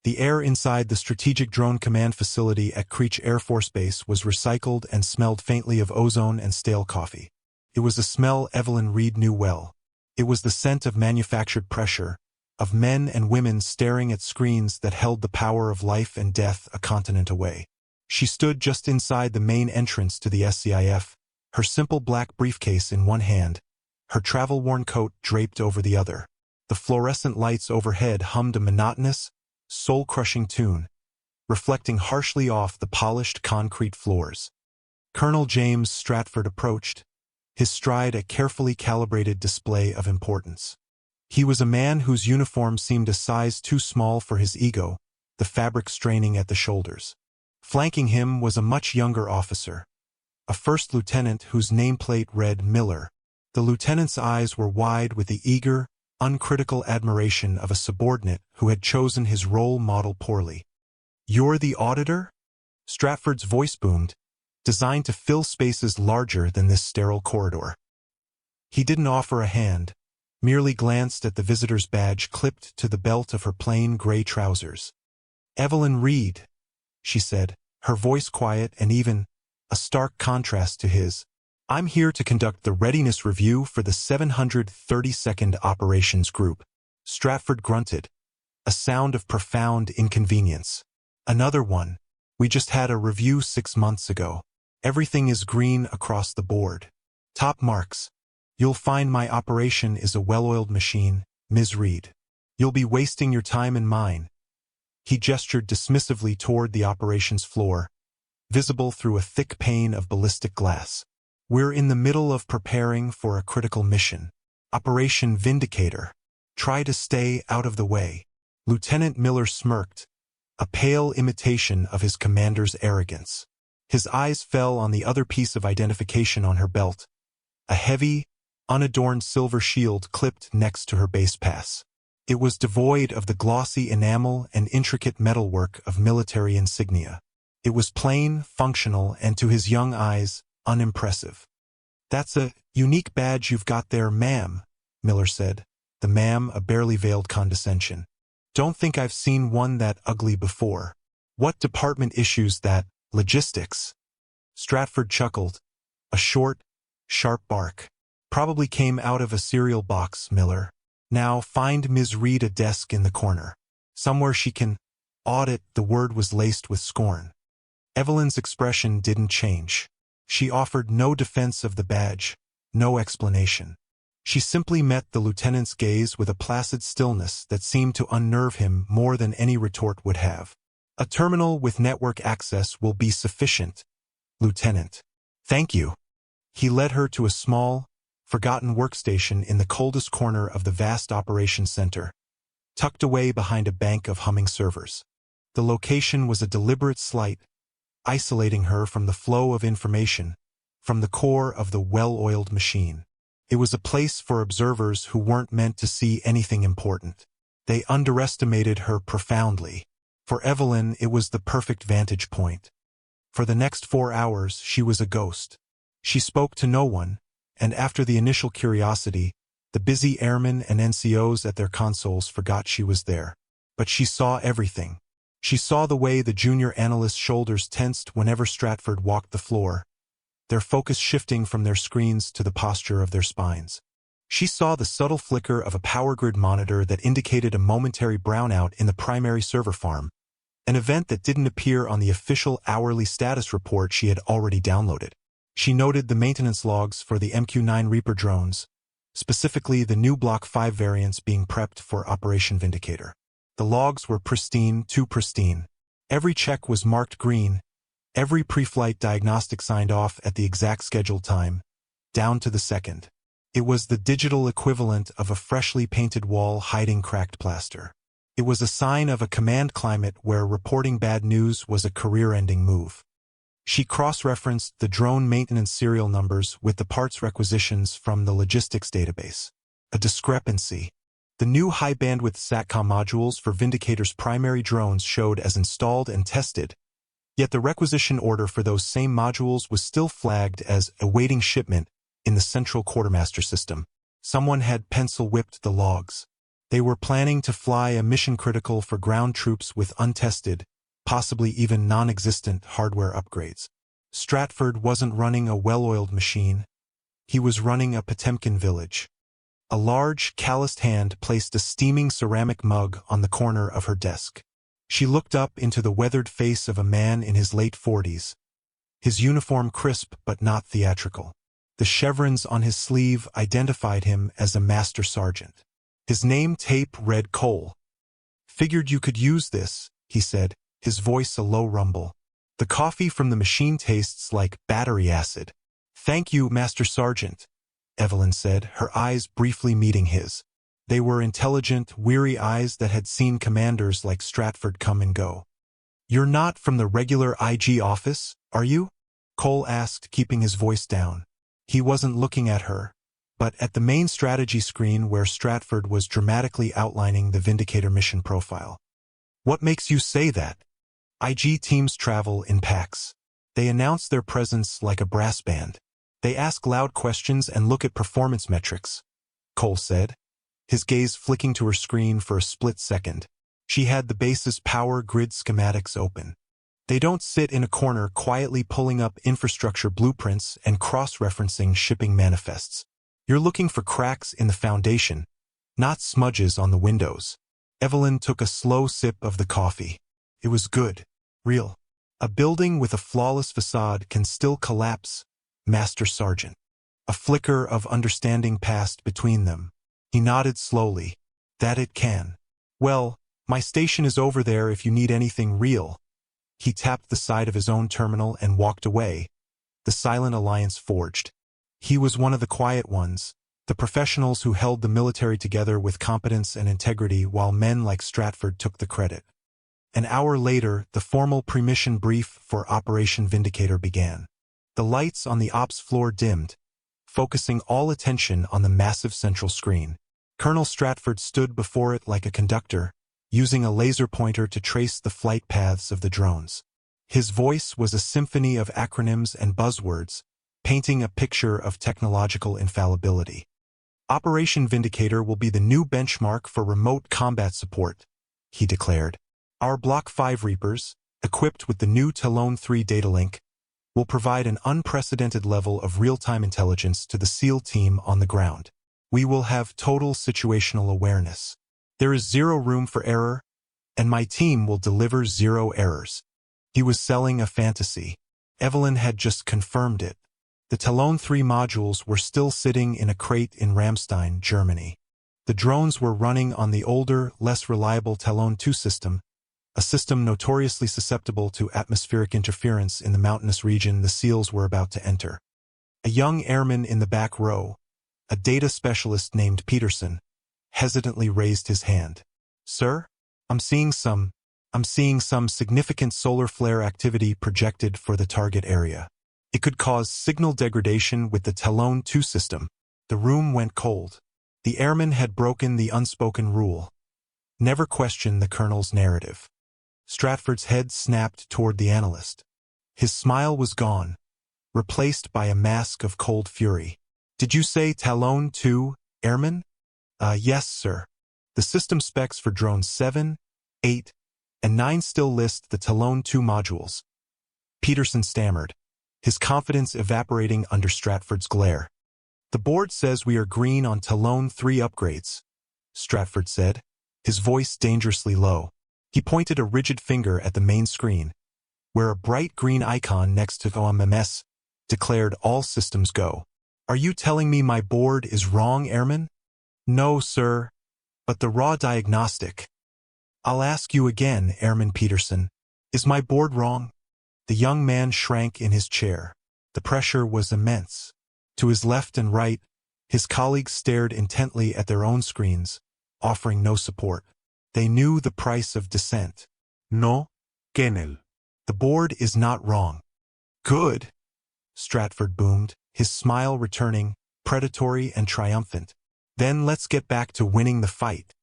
The air inside the Strategic Drone Command Facility at Creech Air Force Base was recycled and smelled faintly of ozone and stale coffee. It was a smell Evelyn Reed knew well. It was the scent of manufactured pressure, of men and women staring at screens that held the power of life and death a continent away. She stood just inside the main entrance to the SCIF, her simple black briefcase in one hand, her travel-worn coat draped over the other. The fluorescent lights overhead hummed a monotonous, soul-crushing tune, reflecting harshly off the polished concrete floors. Colonel James Stratford approached, his stride a carefully calibrated display of importance. He was a man whose uniform seemed a size too small for his ego, the fabric straining at the shoulders. Flanking him was a much younger officer, a first lieutenant whose nameplate read Miller. The lieutenant's eyes were wide with the eager, uncritical admiration of a subordinate who had chosen his role model poorly. "You're the auditor?" Stratford's voice boomed, designed to fill spaces larger than this sterile corridor. He didn't offer a hand, merely glanced at the visitor's badge clipped to the belt of her plain gray trousers. "Evelyn Reed," she said, her voice quiet and even, a stark contrast to his. "I'm here to conduct the readiness review for the 732nd Operations Group." Stratford grunted, a sound of profound inconvenience. "Another one. We just had a review 6 months ago. Everything is green across the board. Top marks. You'll find my operation is a well-oiled machine, Ms. Reed. You'll be wasting your time and mine." He gestured dismissively toward the operations floor, visible through a thick pane of ballistic glass. "We're in the middle of preparing for a critical mission. Operation Vindicator. Try to stay out of the way." Lieutenant Miller smirked, a pale imitation of his commander's arrogance. His eyes fell on the other piece of identification on her belt, a heavy, unadorned silver shield clipped next to her base pass. It was devoid of the glossy enamel and intricate metalwork of military insignia. It was plain, functional, and to his young eyes, unimpressive. "That's a unique badge you've got there, ma'am," Miller said, the ma'am a barely veiled condescension. "Don't think I've seen one that ugly before. What department issues that? Logistics?" Stratford chuckled, a short, sharp bark. "Probably came out of a cereal box, Miller. Now find Ms. Reed a desk in the corner. Somewhere she can audit." The word was laced with scorn. Evelyn's expression didn't change. She offered no defense of the badge, no explanation. She simply met the lieutenant's gaze with a placid stillness that seemed to unnerve him more than any retort would have. "A terminal with network access will be sufficient, Lieutenant." "Thank you." He led her to a small, forgotten workstation in the coldest corner of the vast operations center, tucked away behind a bank of humming servers. The location was a deliberate slight, isolating her from the flow of information, from the core of the well-oiled machine. It was a place for observers who weren't meant to see anything important. They underestimated her profoundly. For Evelyn, it was the perfect vantage point. For the next 4 hours, she was a ghost. She spoke to no one, and after the initial curiosity, the busy airmen and NCOs at their consoles forgot she was there. But she saw everything. She saw the way the junior analyst's shoulders tensed whenever Stratford walked the floor, their focus shifting from their screens to the posture of their spines. She saw the subtle flicker of a power grid monitor that indicated a momentary brownout in the primary server farm, an event that didn't appear on the official hourly status report she had already downloaded. She noted the maintenance logs for the MQ-9 Reaper drones, specifically the new Block 5 variants being prepped for Operation Vindicator. The logs were pristine, too pristine. Every check was marked green, every pre-flight diagnostic signed off at the exact scheduled time, down to the second. It was the digital equivalent of a freshly painted wall hiding cracked plaster. It was a sign of a command climate where reporting bad news was a career-ending move. She cross-referenced the drone maintenance serial numbers with the parts requisitions from the logistics database. A discrepancy. The new high-bandwidth SATCOM modules for Vindicator's primary drones showed as installed and tested, yet the requisition order for those same modules was still flagged as awaiting shipment in the central quartermaster system. Someone had pencil-whipped the logs. They were planning to fly a mission critical for ground troops with untested, possibly even non-existent hardware upgrades. Stratford wasn't running a well-oiled machine. He was running a Potemkin village. A large, calloused hand placed a steaming ceramic mug on the corner of her desk. She looked up into the weathered face of a man in his late 40s. His uniform crisp but not theatrical. The chevrons on his sleeve identified him as a master sergeant. His name tape read Cole. "Figured you could use this," he said, his voice a low rumble. "The coffee from the machine tastes like battery acid." "Thank you, Master Sergeant," Evelyn said, her eyes briefly meeting his. They were intelligent, weary eyes that had seen commanders like Stratford come and go. "You're not from the regular IG office, are you?" Cole asked, keeping his voice down. He wasn't looking at her, but at the main strategy screen where Stratford was dramatically outlining the Vindicator mission profile. "What makes you say that?" "IG teams travel in packs. They announce their presence like a brass band. They ask loud questions and look at performance metrics," Cole said, his gaze flicking to her screen for a split second. She had the base's power grid schematics open. "They don't sit in a corner quietly pulling up infrastructure blueprints and cross-referencing shipping manifests. You're looking for cracks in the foundation, not smudges on the windows." Evelyn took a slow sip of the coffee. It was good. Real. "A building with a flawless facade can still collapse, Master Sergeant." A flicker of understanding passed between them. He nodded slowly. "That it can. Well, my station is over there if you need anything real." He tapped the side of his own terminal and walked away. The silent alliance forged. He was one of the quiet ones, the professionals who held the military together with competence and integrity while men like Stratford took the credit. An hour later, the formal pre-mission brief for Operation Vindicator began. The lights on the ops floor dimmed, focusing all attention on the massive central screen. Colonel Stratford stood before it like a conductor, using a laser pointer to trace the flight paths of the drones. His voice was a symphony of acronyms and buzzwords, painting a picture of technological infallibility. "Operation Vindicator will be the new benchmark for remote combat support," he declared. "Our Block 5 Reapers, equipped with the new Talon 3 data link, will provide an unprecedented level of real-time intelligence to the SEAL team on the ground. We will have total situational awareness. There is zero room for error, and my team will deliver zero errors." He was selling a fantasy. Evelyn had just confirmed it. The Talon 3 modules were still sitting in a crate in Ramstein, Germany. The drones were running on the older, less reliable Talon 2 system, a system notoriously susceptible to atmospheric interference in the mountainous region the SEALs were about to enter. A young airman in the back row, a data specialist named Peterson, hesitantly raised his hand. "Sir, I'm seeing some significant solar flare activity projected for the target area. It could cause signal degradation with the Talon 2 system." The room went cold. The airman had broken the unspoken rule. Never question the colonel's narrative. Stratford's head snapped toward the analyst. His smile was gone, replaced by a mask of cold fury. "Did you say Talon 2, airman?" Yes, sir. The system specs for drones 7, 8, and 9 still list the Talon 2 modules." Peterson stammered, his confidence evaporating under Stratford's glare. "The board says we are green on Talon 3 upgrades," Stratford said, his voice dangerously low. He pointed a rigid finger at the main screen, where a bright green icon next to OMMS declared all systems go. "Are you telling me my board is wrong, airman?" "No, sir, but the raw diagnostic." "I'll ask you again, Airman Peterson. Is my board wrong?" The young man shrank in his chair. The pressure was immense. To his left and right, his colleagues stared intently at their own screens, offering no support. They knew the price of dissent. "No, Colonel. The board is not wrong." "Good," Stratford boomed, his smile returning, predatory and triumphant. "Then let's get back to winning the fight."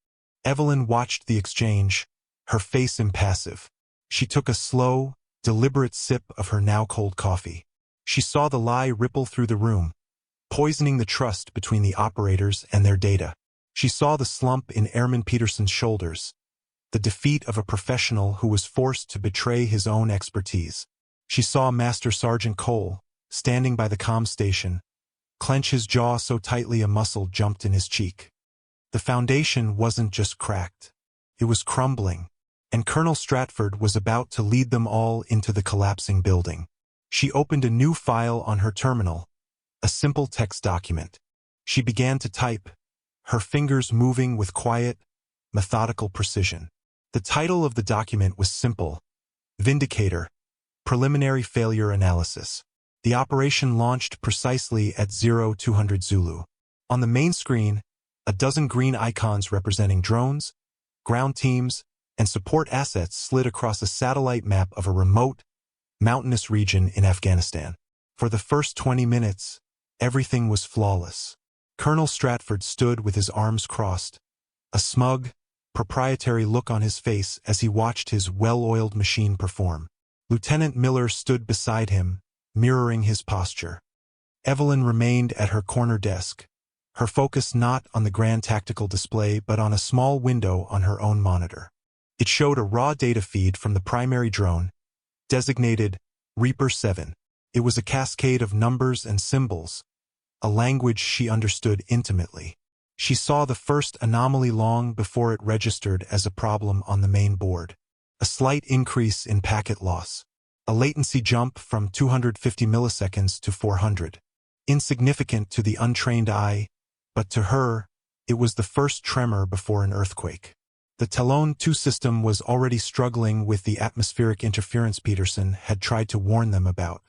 Evelyn watched the exchange, her face impassive. She took a slow, deliberate sip of her now-cold coffee. She saw the lie ripple through the room, poisoning the trust between the operators and their data. She saw the slump in Airman Peterson's shoulders, the defeat of a professional who was forced to betray his own expertise. She saw Master Sergeant Cole, standing by the comm station, clench his jaw so tightly a muscle jumped in his cheek. The foundation wasn't just cracked. It was crumbling, and Colonel Stratford was about to lead them all into the collapsing building. She opened a new file on her terminal, a simple text document. She began to type, her fingers moving with quiet, methodical precision. The title of the document was simple: Vindicator, Preliminary Failure Analysis. The operation launched precisely at 0200 Zulu. On the main screen, a dozen green icons representing drones, ground teams, and support assets slid across a satellite map of a remote, mountainous region in Afghanistan. For the first 20 minutes, everything was flawless. Colonel Stratford stood with his arms crossed, a smug, proprietary look on his face as he watched his well-oiled machine perform. Lieutenant Miller stood beside him, mirroring his posture. Evelyn remained at her corner desk, her focus not on the grand tactical display but on a small window on her own monitor. It showed a raw data feed from the primary drone, designated Reaper 7. It was a cascade of numbers and symbols, a language she understood intimately. She saw the first anomaly long before it registered as a problem on the main board. A slight increase in packet loss. A latency jump from 250 milliseconds to 400. Insignificant to the untrained eye, but to her, it was the first tremor before an earthquake. The Talon 2 system was already struggling with the atmospheric interference Peterson had tried to warn them about.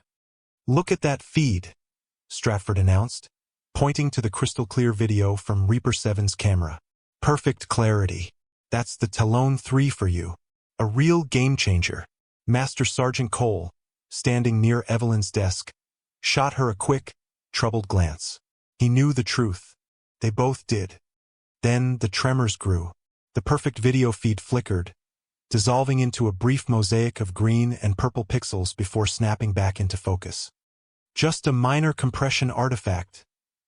"Look at that feed," Stratford announced, pointing to the crystal-clear video from Reaper 7's camera. "Perfect clarity. That's the Talon 3 for you. A real game-changer." Master Sergeant Cole, standing near Evelyn's desk, shot her a quick, troubled glance. He knew the truth. They both did. Then the tremors grew. The perfect video feed flickered, dissolving into a brief mosaic of green and purple pixels before snapping back into focus. "Just a minor compression artifact,"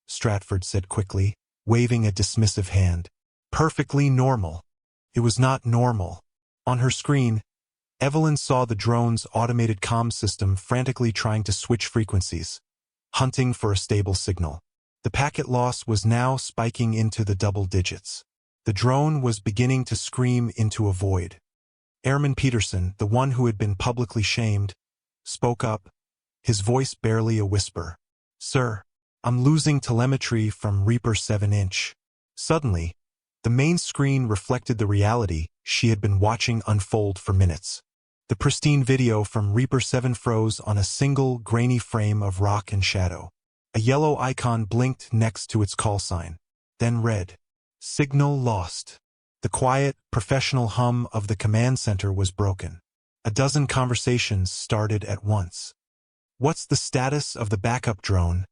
Stratford said quickly, waving a dismissive hand. "Perfectly normal." It was not normal. On her screen, Evelyn saw the drone's automated comm system frantically trying to switch frequencies, hunting for a stable signal. The packet loss was now spiking into the double digits. The drone was beginning to scream into a void. Airman Peterson, the one who had been publicly shamed, spoke up, his voice barely a whisper. "Sir, I'm losing telemetry from Reaper 7-inch. Suddenly, the main screen reflected the reality she had been watching unfold for minutes. The pristine video from Reaper 7 froze on a single grainy frame of rock and shadow. A yellow icon blinked next to its call sign, then red. Signal lost. The quiet, professional hum of the command center was broken. A dozen conversations started at once. "What's the status of the backup drone?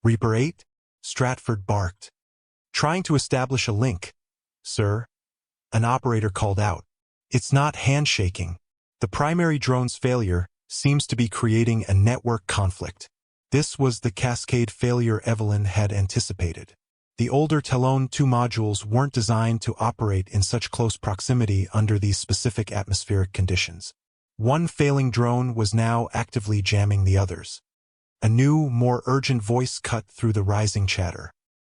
Reaper 8? Stratford barked. "Trying to establish a link, sir," an operator called out. "It's not handshaking. The primary drone's failure seems to be creating a network conflict." This was the cascade failure Evelyn had anticipated. The older Talon 2 modules weren't designed to operate in such close proximity under these specific atmospheric conditions. One failing drone was now actively jamming the others. A new, more urgent voice cut through the rising chatter.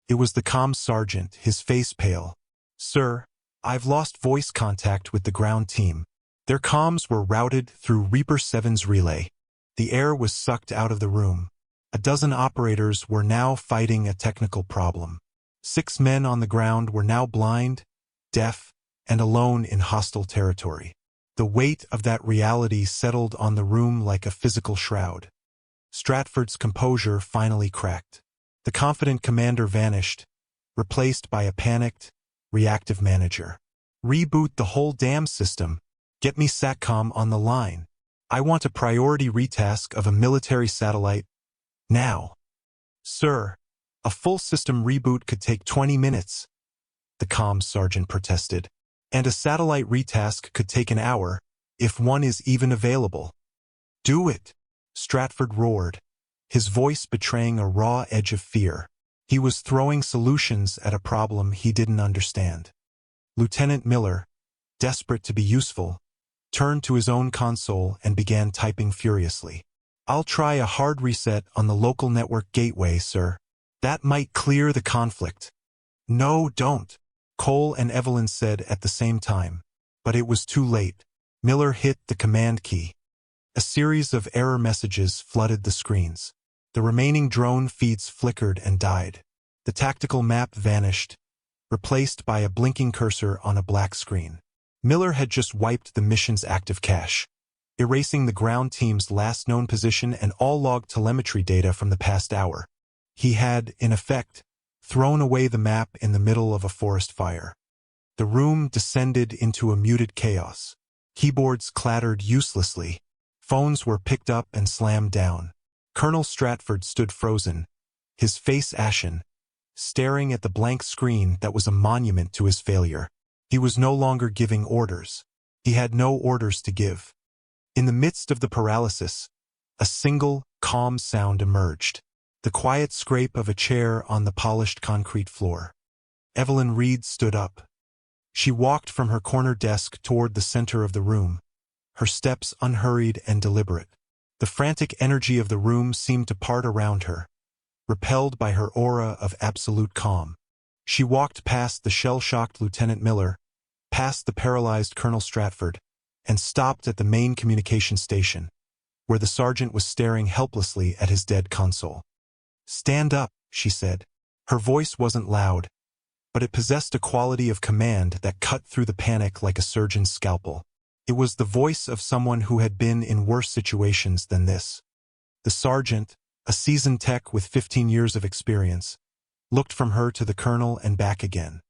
It was the comm sergeant, his face pale. "Sir, I've lost voice contact with the ground team. Their comms were routed through Reaper 7's relay." The air was sucked out of the room. A dozen operators were now fighting a technical problem. 6 men on the ground were now blind, deaf, and alone in hostile territory. The weight of that reality settled on the room like a physical shroud. Stratford's composure finally cracked. The confident commander vanished, replaced by a panicked, reactive manager. "Reboot the whole damn system. Get me SATCOM on the line. I want a priority retask of a military satellite. Now." "Sir, a full system reboot could take 20 minutes, the comms sergeant protested. "And a satellite retask could take an hour, if one is even available." "Do it," Stratford roared, his voice betraying a raw edge of fear. He was throwing solutions at a problem he didn't understand. Lieutenant Miller, desperate to be useful, turned to his own console and began typing furiously. "I'll try a hard reset on the local network gateway, sir. That might clear the conflict." "No, don't," Cole and Evelyn said at the same time. But it was too late. Miller hit the command key. A series of error messages flooded the screens. The remaining drone feeds flickered and died. The tactical map vanished, replaced by a blinking cursor on a black screen. Miller had just wiped the mission's active cache, erasing the ground team's last known position and all log telemetry data from the past hour. He had, in effect, thrown away the map in the middle of a forest fire. The room descended into a muted chaos. Keyboards clattered uselessly. Phones were picked up and slammed down. Colonel Stratford stood frozen, his face ashen, staring at the blank screen that was a monument to his failure. He was no longer giving orders. He had no orders to give. In the midst of the paralysis, a single, calm sound emerged. The quiet scrape of a chair on the polished concrete floor. Evelyn Reed stood up. She walked from her corner desk toward the center of the room, her steps unhurried and deliberate. The frantic energy of the room seemed to part around her, repelled by her aura of absolute calm. She walked past the shell-shocked Lieutenant Miller, past the paralyzed Colonel Stratford, and stopped at the main communication station, where the sergeant was staring helplessly at his dead console. "Stand up," she said. Her voice wasn't loud, but it possessed a quality of command that cut through the panic like a surgeon's scalpel. It was the voice of someone who had been in worse situations than this. The sergeant, a seasoned tech with 15 years of experience, looked from her to the colonel and back again.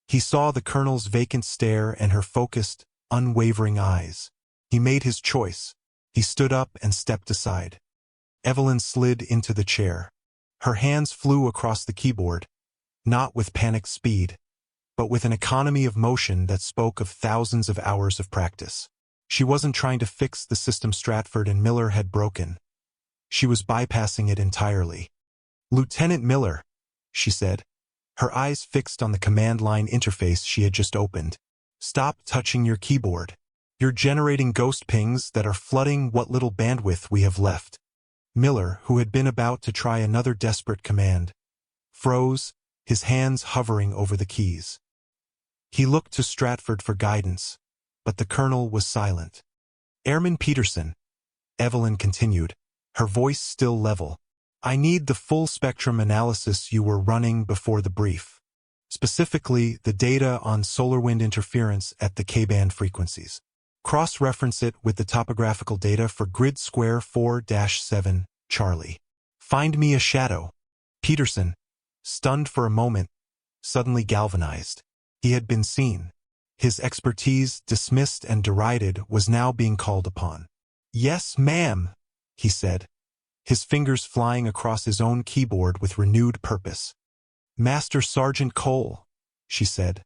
He saw the colonel's vacant stare and her focused, unwavering eyes. He made his choice. He stood up and stepped aside. Evelyn slid into the chair. Her hands flew across the keyboard, not with panicked speed, but with an economy of motion that spoke of thousands of hours of practice. She wasn't trying to fix the system Stratford and Miller had broken. She was bypassing it entirely. "Lieutenant Miller," she said, her eyes fixed on the command line interface she had just opened. "Stop touching your keyboard. You're generating ghost pings that are flooding what little bandwidth we have left." Miller, who had been about to try another desperate command, froze, his hands hovering over the keys. He looked to Stratford for guidance, but the colonel was silent. "Airman Peterson," Evelyn continued, her voice still level, "I need the full spectrum analysis you were running before the brief. Specifically, the data on solar wind interference at the K-band frequencies. Cross-reference it with the topographical data for grid square 4-7, Charlie. Find me a shadow." Peterson, stunned for a moment, suddenly galvanized. He had been seen. His expertise, dismissed and derided, was now being called upon. "Yes, ma'am," he said, his fingers flying across his own keyboard with renewed purpose. "Master Sergeant Cole," she said,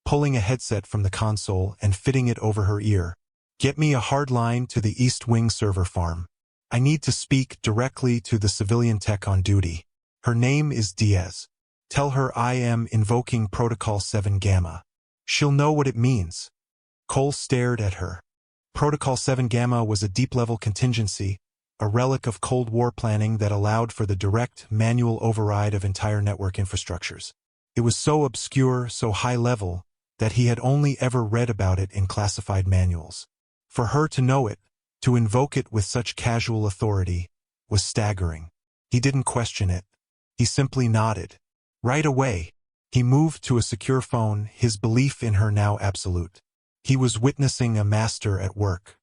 pulling a headset from the console and fitting it over her ear. "Get me a hard line to the East Wing server farm. I need to speak directly to the civilian tech on duty. Her name is Diaz. Tell her I am invoking Protocol 7 Gamma. She'll know what it means." Cole stared at her. Protocol 7 Gamma was a deep-level contingency, a relic of Cold War planning that allowed for the direct, manual override of entire network infrastructures. It was so obscure, so high-level, that he had only ever read about it in classified manuals. For her to know it, to invoke it with such casual authority, was staggering. He didn't question it. He simply nodded. Right away, he moved to a secure phone, his belief in her now absolute. He was witnessing a master at work.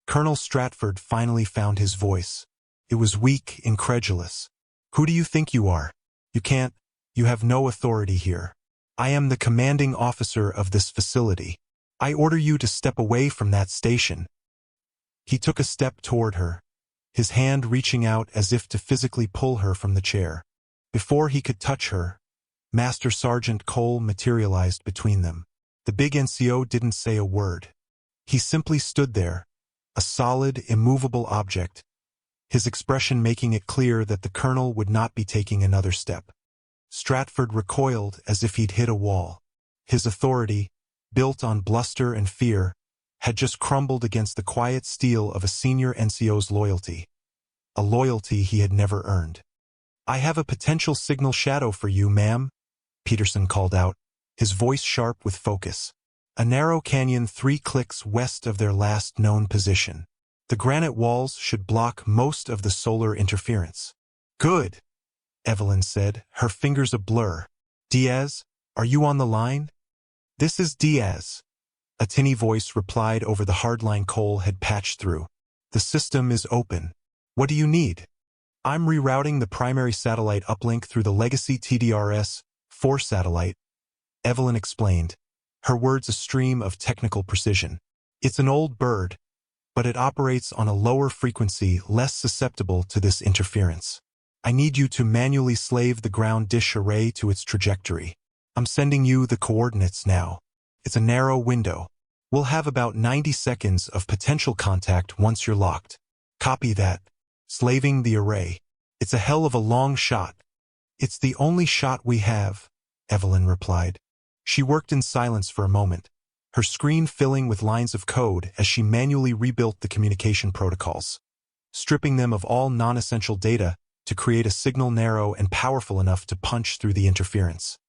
Colonel Stratford finally found his voice. It was weak, incredulous. "Who do you think you are? You can't. You have no authority here. I am the commanding officer of this facility. I order you to step away from that station." He took a step toward her, his hand reaching out as if to physically pull her from the chair. Before he could touch her, Master Sergeant Cole materialized between them. The big NCO didn't say a word. He simply stood there, a solid, immovable object, his expression making it clear that the colonel would not be taking another step. Stratford recoiled as if he'd hit a wall. His authority, built on bluster and fear, had just crumbled against the quiet steel of a senior NCO's loyalty. A loyalty he had never earned. "I have a potential signal shadow for you, ma'am," Peterson called out, his voice sharp with focus. "A narrow canyon 3 clicks west of their last known position. The granite walls should block most of the solar interference." "Good," Evelyn said, her fingers a blur. "Diaz, are you on the line?" "This is Diaz," a tinny voice replied over the hardline Cole had patched through. "The system is open. What do you need?" "I'm rerouting the primary satellite uplink through the legacy TDRS-4 satellite," Evelyn explained, her words a stream of technical precision. "It's an old bird, but it operates on a lower frequency less susceptible to this interference. I need you to manually slave the ground dish array to its trajectory. I'm sending you the coordinates now. It's a narrow window. We'll have about 90 seconds of potential contact once you're locked. Copy that. Slaving the array. It's a hell of a long shot." "It's the only shot we have," Evelyn replied. She worked in silence for a moment, her screen filling with lines of code as she manually rebuilt the communication protocols, stripping them of all non-essential data to create a signal narrow and powerful enough to punch through the interference.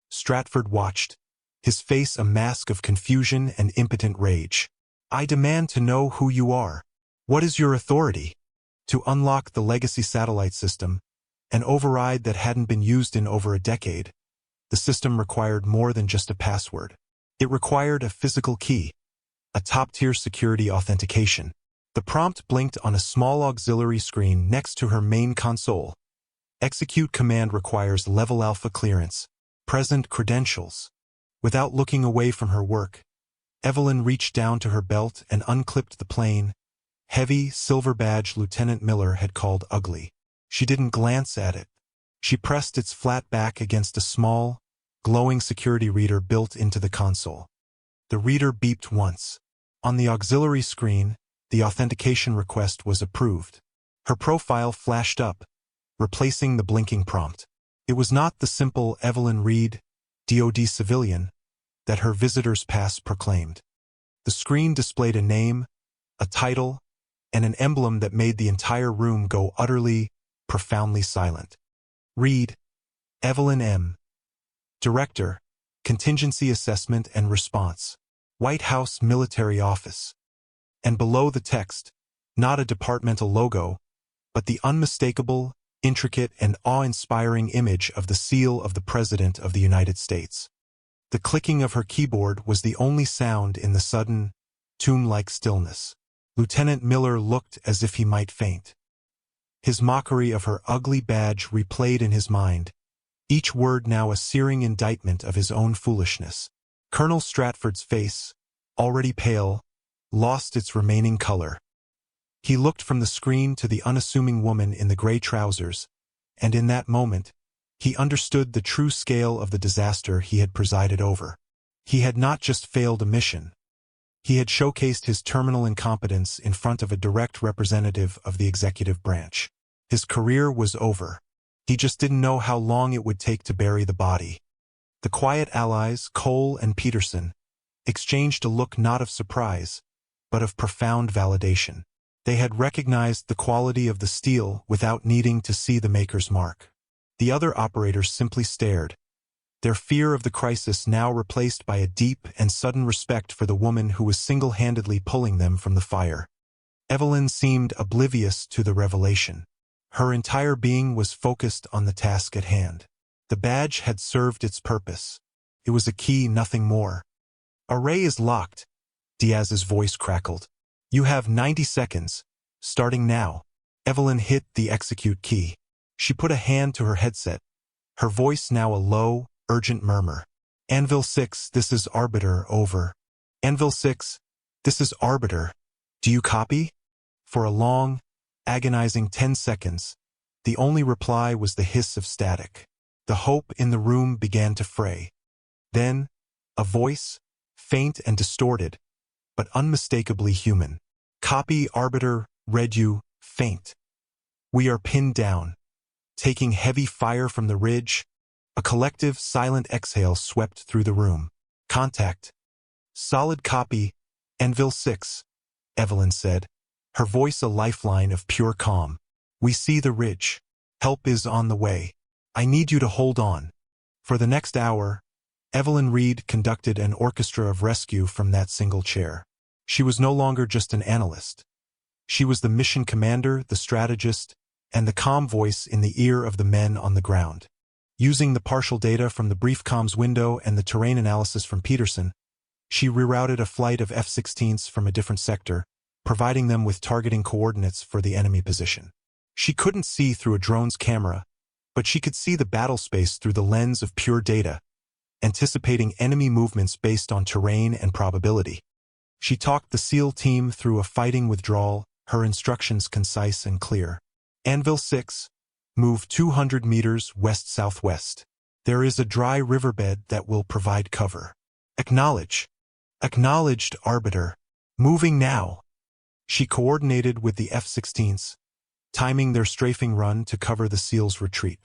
Stratford watched, his face a mask of confusion and impotent rage. "I demand to know who you are. What is your authority?" To unlock the legacy satellite system, an override that hadn't been used in over a decade, the system required more than just a password. It required a physical key, a top-tier security authentication. The prompt blinked on a small auxiliary screen next to her main console. "Execute command requires level alpha clearance. Present credentials." Without looking away from her work, Evelyn reached down to her belt and unclipped the plain, heavy, silver badge Lieutenant Miller had called ugly. She didn't glance at it. She pressed its flat back against a small, glowing security reader built into the console. The reader beeped once. On the auxiliary screen, the authentication request was approved. Her profile flashed up, replacing the blinking prompt. It was not the simple Evelyn Reed, DoD civilian, that her visitor's pass proclaimed. The screen displayed a name, a title, and an emblem that made the entire room go utterly, profoundly silent. Reed, Evelyn M. Director, Contingency Assessment and Response, White House Military Office. And below the text, not a departmental logo, but the unmistakable, intricate, and awe-inspiring image of the seal of the President of the United States. The clicking of her keyboard was the only sound in the sudden, tomb-like stillness. Lieutenant Miller looked as if he might faint. His mockery of her ugly badge replayed in his mind, each word now a searing indictment of his own foolishness. Colonel Stratford's face, already pale, lost its remaining color. He looked from the screen to the unassuming woman in the gray trousers, and in that moment, he understood the true scale of the disaster he had presided over. He had not just failed a mission. He had showcased his terminal incompetence in front of a direct representative of the executive branch. His career was over. He just didn't know how long it would take to bury the body. The quiet allies, Cole and Peterson, exchanged a look not of surprise, but of profound validation. They had recognized the quality of the steel without needing to see the maker's mark. The other operators simply stared, their fear of the crisis now replaced by a deep and sudden respect for the woman who was single-handedly pulling them from the fire. Evelyn seemed oblivious to the revelation. Her entire being was focused on the task at hand. The badge had served its purpose. It was a key, nothing more. "Array is locked," Diaz's voice crackled. "You have 90 seconds, starting now." Evelyn hit the execute key. She put a hand to her headset, her voice now a low, urgent murmur. "Anvil 6, this is Arbiter, over. Anvil 6, this is Arbiter. Do you copy?" For a long, agonizing 10 seconds, the only reply was the hiss of static. The hope in the room began to fray. Then, a voice, faint and distorted, but unmistakably human. "Copy, Arbiter, read you, faint. We are pinned down, taking heavy fire from the ridge, A collective, silent exhale swept through the room. Contact. Solid copy. Envil 6, Evelyn said, her voice a lifeline of pure calm. We see the ridge. Help is on the way. I need you to hold on. For the next hour, Evelyn Reed conducted an orchestra of rescue from that single chair. She was no longer just an analyst. She was the mission commander, the strategist, and the calm voice in the ear of the men on the ground. Using the partial data from the brief comms window and the terrain analysis from Peterson, she rerouted a flight of F-16s from a different sector, providing them with targeting coordinates for the enemy position. She couldn't see through a drone's camera, but she could see the battle space through the lens of pure data, anticipating enemy movements based on terrain and probability. She talked the SEAL team through a fighting withdrawal, her instructions concise and clear. Anvil 6, move 200 meters west-southwest. There is a dry riverbed that will provide cover. Acknowledge. Acknowledged, Arbiter. Moving now. She coordinated with the F-16s, timing their strafing run to cover the SEALs' retreat.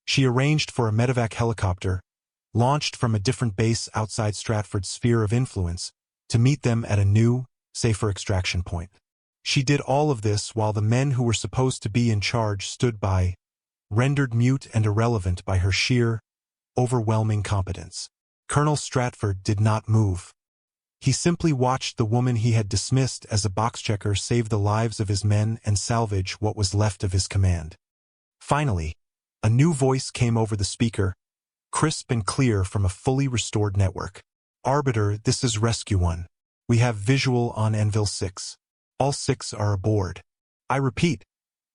She arranged for a medevac helicopter, launched from a different base outside Stratford's sphere of influence, to meet them at a new, safer extraction point. She did all of this while the men who were supposed to be in charge stood by, rendered mute and irrelevant by her sheer, overwhelming competence. Colonel Stratford did not move. He simply watched the woman he had dismissed as a box-checker save the lives of his men and salvage what was left of his command. Finally, a new voice came over the speaker, crisp and clear from a fully restored network. Arbiter, this is Rescue 1. We have visual on Anvil 6. All 6 are aboard. I repeat,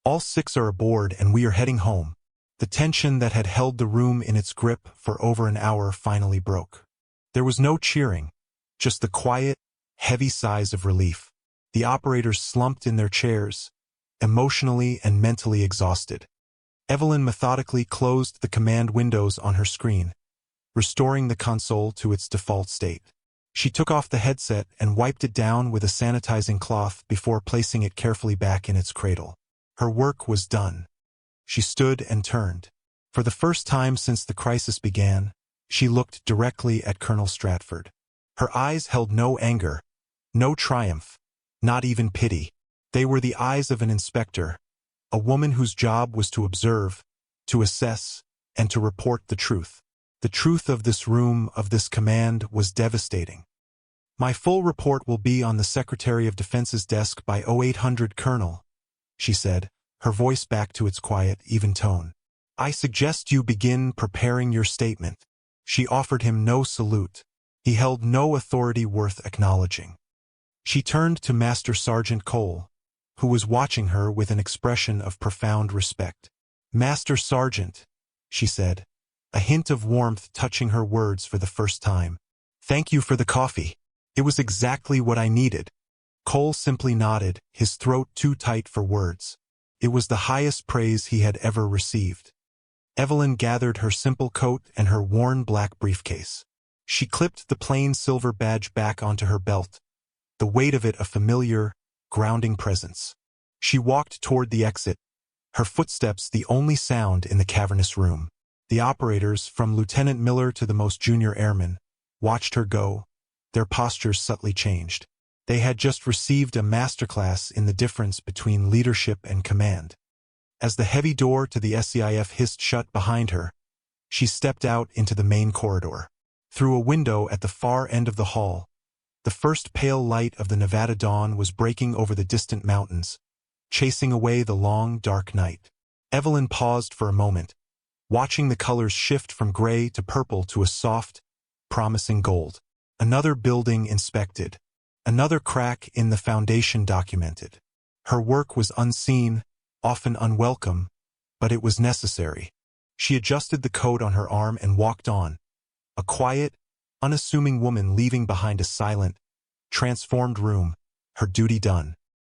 all 6 are aboard and we are heading home. The tension that had held the room in its grip for over an hour finally broke. There was no cheering, just the quiet, heavy sighs of relief. The operators slumped in their chairs, emotionally and mentally exhausted. Evelyn methodically closed the command windows on her screen, restoring the console to its default state. She took off the headset and wiped it down with a sanitizing cloth before placing it carefully back in its cradle. Her work was done. She stood and turned. For the first time since the crisis began, she looked directly at Colonel Stratford. Her eyes held no anger, no triumph, not even pity. They were the eyes of an inspector, a woman whose job was to observe, to assess, and to report the truth. The truth of this room, of this command, was devastating. My full report will be on the Secretary of Defense's desk by 0800, Colonel, she said, her voice back to its quiet, even tone. I suggest you begin preparing your statement. She offered him no salute. He held no authority worth acknowledging. She turned to Master Sergeant Cole, who was watching her with an expression of profound respect. Master Sergeant, she said, a hint of warmth touching her words for the first time. Thank you for the coffee. It was exactly what I needed. Cole simply nodded, his throat too tight for words. It was the highest praise he had ever received. Evelyn gathered her simple coat and her worn black briefcase. She clipped the plain silver badge back onto her belt, the weight of it a familiar, grounding presence. She walked toward the exit, her footsteps the only sound in the cavernous room. The operators, from Lieutenant Miller to the most junior airman, watched her go, their postures subtly changed. They had just received a masterclass in the difference between leadership and command. As the heavy door to the SCIF hissed shut behind her, she stepped out into the main corridor. Through a window at the far end of the hall, the first pale light of the Nevada dawn was breaking over the distant mountains, chasing away the long, dark night. Evelyn paused for a moment, watching the colors shift from gray to purple to a soft, promising gold. Another building inspected, another crack in the foundation documented. Her work was unseen, often unwelcome, but it was necessary. She adjusted the coat on her arm and walked on, a quiet, unassuming woman leaving behind a silent, transformed room, her duty done.